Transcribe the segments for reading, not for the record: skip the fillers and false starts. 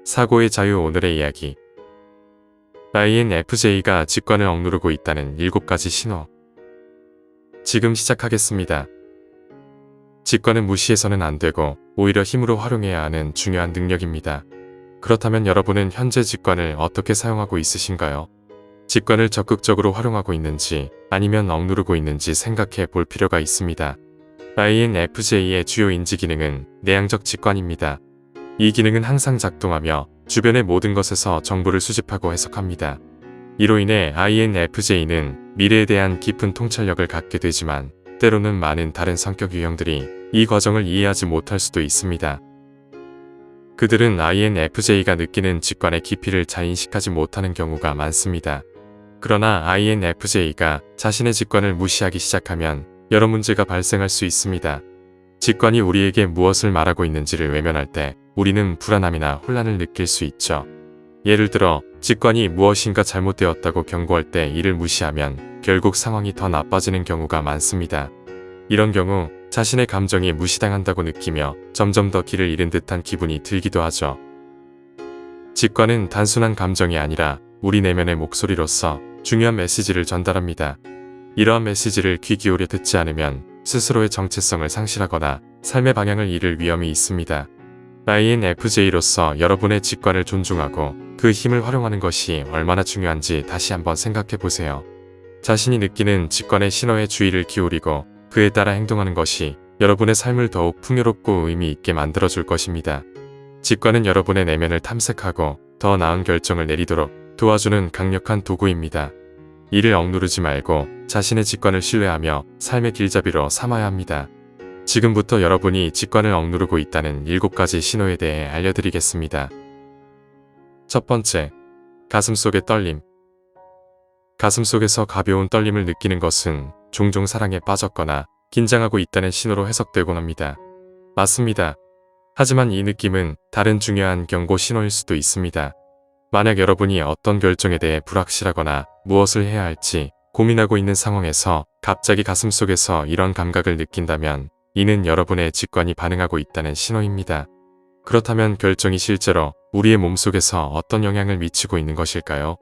사고의 자유. 오늘의 이야기. INFJ가 직관을 억누르고 있다는 7가지 신호. 지금 시작하겠습니다. 직관은 무시해서는 안 되고 오히려 힘으로 활용해야 하는 중요한 능력입니다. 그렇다면 여러분은 현재 직관을 어떻게 사용하고 있으신가요? 직관을 적극적으로 활용하고 있는지 아니면 억누르고 있는지 생각해 볼 필요가 있습니다. INFJ의 주요 인지 기능은 내향적 직관입니다. 이 기능은 항상 작동하며 주변의 모든 것에서 정보를 수집하고 해석합니다. 이로 인해 INFJ는 미래에 대한 깊은 통찰력을 갖게 되지만 때로는 많은 다른 성격 유형들이 이 과정을 이해하지 못할 수도 있습니다. 그들은 INFJ가 느끼는 직관의 깊이를 잘 인식하지 못하는 경우가 많습니다. 그러나 INFJ가 자신의 직관을 무시하기 시작하면 여러 문제가 발생할 수 있습니다. 직관이 우리에게 무엇을 말하고 있는지를 외면할 때 우리는 불안함이나 혼란을 느낄 수 있죠. 예를 들어 직관이 무엇인가 잘못되었다고 경고할 때 이를 무시하면 결국 상황이 더 나빠지는 경우가 많습니다. 이런 경우 자신의 감정이 무시당한다고 느끼며 점점 더 길을 잃은 듯한 기분이 들기도 하죠. 직관은 단순한 감정이 아니라 우리 내면의 목소리로서 중요한 메시지를 전달합니다. 이러한 메시지를 귀 기울여 듣지 않으면 스스로의 정체성을 상실하거나 삶의 방향을 잃을 위험이 있습니다. INFJ로서 여러분의 직관을 존중하고 그 힘을 활용하는 것이 얼마나 중요한지 다시 한번 생각해 보세요. 자신이 느끼는 직관의 신호에 주의를 기울이고 그에 따라 행동하는 것이 여러분의 삶을 더욱 풍요롭고 의미 있게 만들어줄 것입니다. 직관은 여러분의 내면을 탐색하고 더 나은 결정을 내리도록 도와주는 강력한 도구입니다. 이를 억누르지 말고 자신의 직관을 신뢰하며 삶의 길잡이로 삼아야 합니다. 지금부터 여러분이 직관을 억누르고 있다는 7가지 신호에 대해 알려드리겠습니다. 첫 번째, 가슴속의 떨림. 가슴속에서 가벼운 떨림을 느끼는 것은 종종 사랑에 빠졌거나 긴장하고 있다는 신호로 해석되곤 합니다. 맞습니다. 하지만 이 느낌은 다른 중요한 경고 신호일 수도 있습니다. 만약 여러분이 어떤 결정에 대해 불확실하거나 무엇을 해야 할지 고민하고 있는 상황에서 갑자기 가슴속에서 이런 감각을 느낀다면 이는 여러분의 직관이 반응하고 있다는 신호입니다. 그렇다면 결정이 실제로 우리의 몸속에서 어떤 영향을 미치고 있는 것일까요?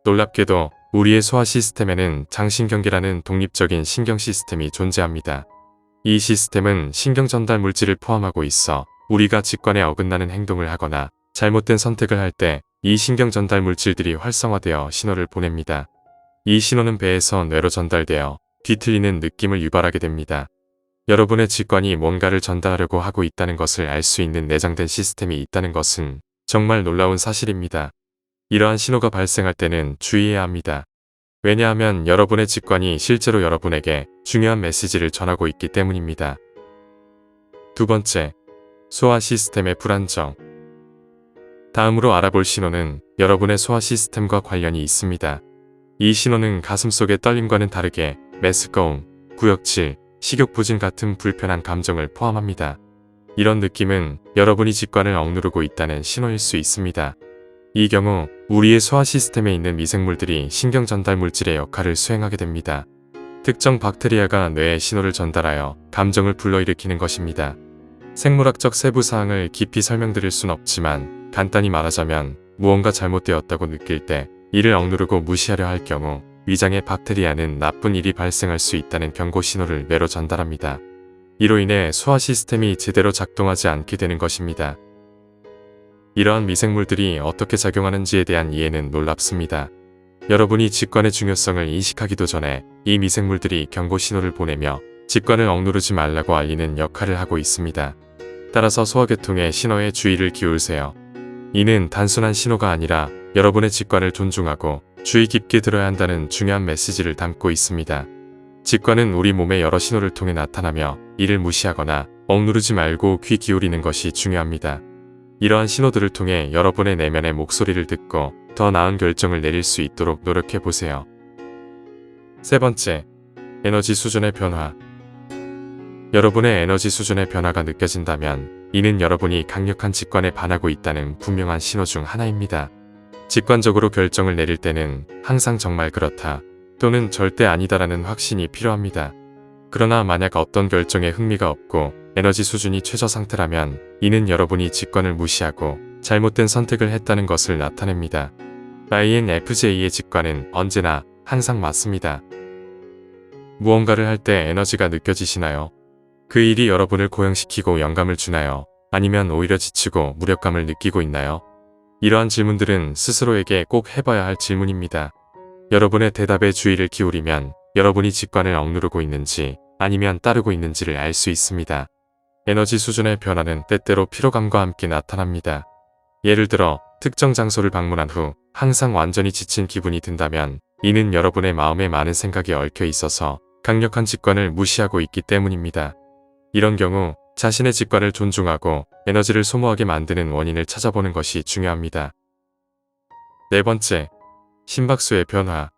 놀랍게도 우리의 소화 시스템에는 장신경계라는 독립적인 신경 시스템이 존재합니다. 이 시스템은 신경 전달 물질을 포함하고 있어 우리가 직관에 어긋나는 행동을 하거나 잘못된 선택을 할 때 이 신경 전달 물질들이 활성화되어 신호를 보냅니다. 이 신호는 배에서 뇌로 전달되어 뒤틀리는 느낌을 유발하게 됩니다. 여러분의 직관이 뭔가를 전달하려고 하고 있다는 것을 알 수 있는 내장된 시스템이 있다는 것은 정말 놀라운 사실입니다. 이러한 신호가 발생할 때는 주의해야 합니다. 왜냐하면 여러분의 직관이 실제로 여러분에게 중요한 메시지를 전하고 있기 때문입니다. 두 번째, 소화 시스템의 불안정. 다음으로 알아볼 신호는 여러분의 소화 시스템과 관련이 있습니다. 이 신호는 가슴속의 떨림과는 다르게 메스꺼움, 구역질, 식욕부진 같은 불편한 감정을 포함합니다. 이런 느낌은 여러분이 직관을 억누르고 있다는 신호일 수 있습니다. 이 경우 우리의 소화 시스템에 있는 미생물들이 신경 전달 물질의 역할을 수행하게 됩니다. 특정 박테리아가 뇌에 신호를 전달하여 감정을 불러일으키는 것입니다. 생물학적 세부 사항을 깊이 설명드릴 순 없지만 간단히 말하자면 무언가 잘못되었다고 느낄 때 이를 억누르고 무시하려 할 경우 위장의 박테리아는 나쁜 일이 발생할 수 있다는 경고 신호를 뇌로 전달합니다. 이로 인해 소화 시스템이 제대로 작동하지 않게 되는 것입니다. 이러한 미생물들이 어떻게 작용하는지에 대한 이해는 놀랍습니다. 여러분이 직관의 중요성을 인식하기도 전에 이 미생물들이 경고 신호를 보내며 직관을 억누르지 말라고 알리는 역할을 하고 있습니다. 따라서 소화계통의 신호에 주의를 기울이세요. 이는 단순한 신호가 아니라 여러분의 직관을 존중하고 주의 깊게 들어야 한다는 중요한 메시지를 담고 있습니다. 직관은 우리 몸의 여러 신호를 통해 나타나며 이를 무시하거나 억누르지 말고 귀 기울이는 것이 중요합니다. 이러한 신호들을 통해 여러분의 내면의 목소리를 듣고 더 나은 결정을 내릴 수 있도록 노력해 보세요. 세 번째, 에너지 수준의 변화. 여러분의 에너지 수준의 변화가 느껴진다면 이는 여러분이 강력한 직관에 반하고 있다는 분명한 신호 중 하나입니다. 직관적으로 결정을 내릴 때는 항상 정말 그렇다 또는 절대 아니다라는 확신이 필요합니다. 그러나 만약 어떤 결정에 흥미가 없고 에너지 수준이 최저 상태라면 이는 여러분이 직관을 무시하고 잘못된 선택을 했다는 것을 나타냅니다. INFJ의 직관은 언제나 항상 맞습니다. 무언가를 할 때 에너지가 느껴지시나요? 그 일이 여러분을 고용시키고 영감을 주나요? 아니면 오히려 지치고 무력감을 느끼고 있나요? 이러한 질문들은 스스로에게 꼭 해봐야 할 질문입니다. 여러분의 대답에 주의를 기울이면 여러분이 직관을 억누르고 있는지 아니면 따르고 있는지를 알 수 있습니다. 에너지 수준의 변화는 때때로 피로감과 함께 나타납니다. 예를 들어 특정 장소를 방문한 후 항상 완전히 지친 기분이 든다면 이는 여러분의 마음에 많은 생각이 얽혀 있어서 강력한 직관을 무시하고 있기 때문입니다. 이런 경우 자신의 직관을 존중하고 에너지를 소모하게 만드는 원인을 찾아보는 것이 중요합니다. 네 번째, 심박수의 변화.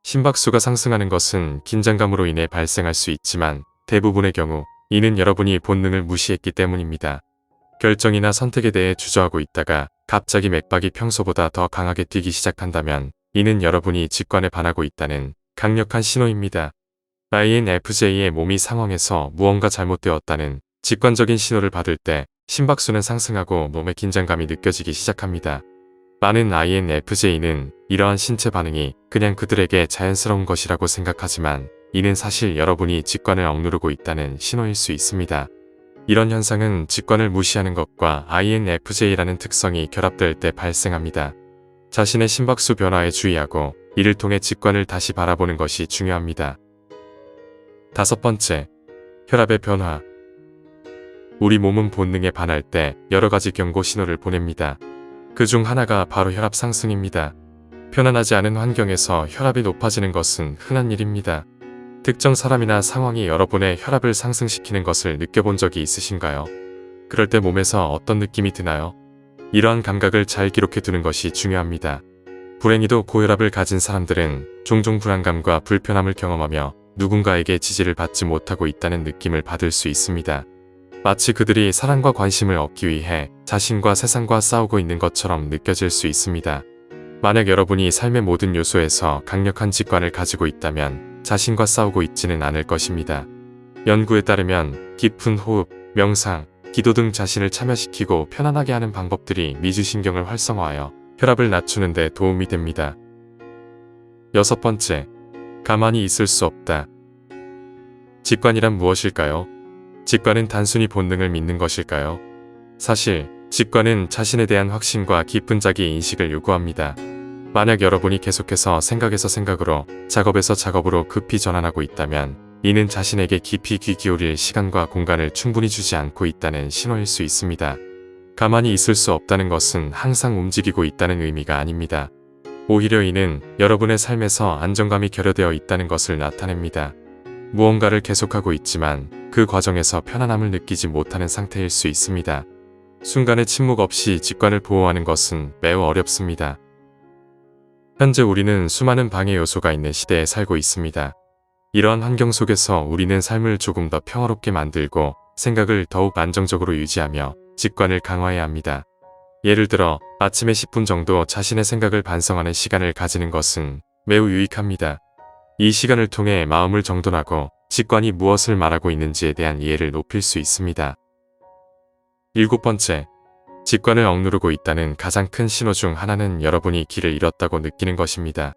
심박수가 상승하는 것은 긴장감으로 인해 발생할 수 있지만 대부분의 경우 이는 여러분이 본능을 무시했기 때문입니다. 결정이나 선택에 대해 주저하고 있다가 갑자기 맥박이 평소보다 더 강하게 뛰기 시작한다면 이는 여러분이 직관에 반하고 있다는 강력한 신호입니다. INFJ의 몸이 상황에서 무언가 잘못되었다는 직관적인 신호를 받을 때 심박수는 상승하고 몸의 긴장감이 느껴지기 시작합니다. 많은 INFJ는 이러한 신체 반응이 그냥 그들에게 자연스러운 것이라고 생각하지만 이는 사실 여러분이 직관을 억누르고 있다는 신호일 수 있습니다. 이런 현상은 직관을 무시하는 것과 INFJ라는 특성이 결합될 때 발생합니다. 자신의 심박수 변화에 주의하고 이를 통해 직관을 다시 바라보는 것이 중요합니다. 다섯 번째, 혈압의 변화. 우리 몸은 본능에 반할 때 여러 가지 경고 신호를 보냅니다. 그 중 하나가 바로 혈압 상승입니다. 편안하지 않은 환경에서 혈압이 높아지는 것은 흔한 일입니다. 특정 사람이나 상황이 여러분의 혈압을 상승시키는 것을 느껴본 적이 있으신가요? 그럴 때 몸에서 어떤 느낌이 드나요? 이러한 감각을 잘 기록해 두는 것이 중요합니다. 불행히도 고혈압을 가진 사람들은 종종 불안감과 불편함을 경험하며 누군가에게 지지를 받지 못하고 있다는 느낌을 받을 수 있습니다. 마치 그들이 사랑과 관심을 얻기 위해 자신과 세상과 싸우고 있는 것처럼 느껴질 수 있습니다. 만약 여러분이 삶의 모든 요소에서 강력한 직관을 가지고 있다면 자신과 싸우고 있지는 않을 것입니다. 연구에 따르면 깊은 호흡, 명상, 기도 등 자신을 참여시키고 편안하게 하는 방법들이 미주신경을 활성화하여 혈압을 낮추는 데 도움이 됩니다. 여섯 번째, 가만히 있을 수 없다. 직관이란 무엇일까요? 직관은 단순히 본능을 믿는 것일까요? 사실 직관은 자신에 대한 확신과 깊은 자기 인식을 요구합니다. 만약 여러분이 계속해서 생각에서 생각으로, 작업에서 작업으로 급히 전환하고 있다면 이는 자신에게 깊이 귀 기울일 시간과 공간을 충분히 주지 않고 있다는 신호일 수 있습니다. 가만히 있을 수 없다는 것은 항상 움직이고 있다는 의미가 아닙니다. 오히려 이는 여러분의 삶에서 안정감이 결여되어 있다는 것을 나타냅니다. 무언가를 계속하고 있지만 그 과정에서 편안함을 느끼지 못하는 상태일 수 있습니다. 순간의 침묵 없이 직관을 보호하는 것은 매우 어렵습니다. 현재 우리는 수많은 방해 요소가 있는 시대에 살고 있습니다. 이러한 환경 속에서 우리는 삶을 조금 더 평화롭게 만들고 생각을 더욱 안정적으로 유지하며 직관을 강화해야 합니다. 예를 들어 아침에 10분 정도 자신의 생각을 반성하는 시간을 가지는 것은 매우 유익합니다. 이 시간을 통해 마음을 정돈하고 직관이 무엇을 말하고 있는지에 대한 이해를 높일 수 있습니다. 일곱 번째, 직관을 억누르고 있다는 가장 큰 신호 중 하나는 여러분이 길을 잃었다고 느끼는 것입니다.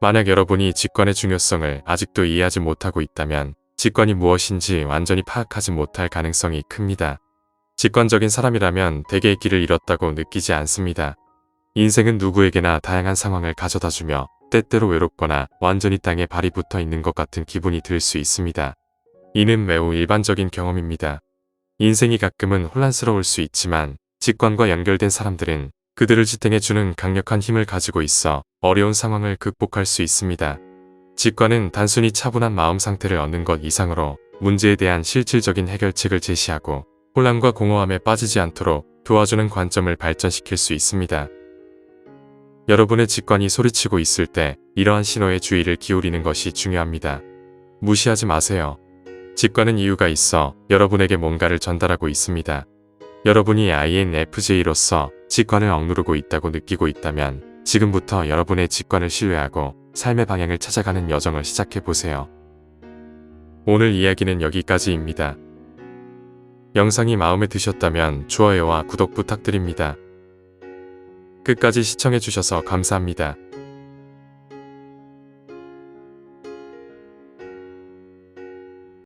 만약 여러분이 직관의 중요성을 아직도 이해하지 못하고 있다면 직관이 무엇인지 완전히 파악하지 못할 가능성이 큽니다. 직관적인 사람이라면 대개의 길을 잃었다고 느끼지 않습니다. 인생은 누구에게나 다양한 상황을 가져다주며 때때로 외롭거나 완전히 땅에 발이 붙어 있는 것 같은 기분이 들 수 있습니다. 이는 매우 일반적인 경험입니다. 인생이 가끔은 혼란스러울 수 있지만 직관과 연결된 사람들은 그들을 지탱해주는 강력한 힘을 가지고 있어 어려운 상황을 극복할 수 있습니다. 직관은 단순히 차분한 마음 상태를 얻는 것 이상으로 문제에 대한 실질적인 해결책을 제시하고 혼란과 공허함에 빠지지 않도록 도와주는 관점을 발전시킬 수 있습니다. 여러분의 직관이 소리치고 있을 때 이러한 신호에 주의를 기울이는 것이 중요합니다. 무시하지 마세요. 직관은 이유가 있어 여러분에게 뭔가를 전달하고 있습니다. 여러분이 INFJ로서 직관을 억누르고 있다고 느끼고 있다면 지금부터 여러분의 직관을 신뢰하고 삶의 방향을 찾아가는 여정을 시작해보세요. 오늘 이야기는 여기까지입니다. 영상이 마음에 드셨다면 좋아요와 구독 부탁드립니다. 끝까지 시청해주셔서 감사합니다.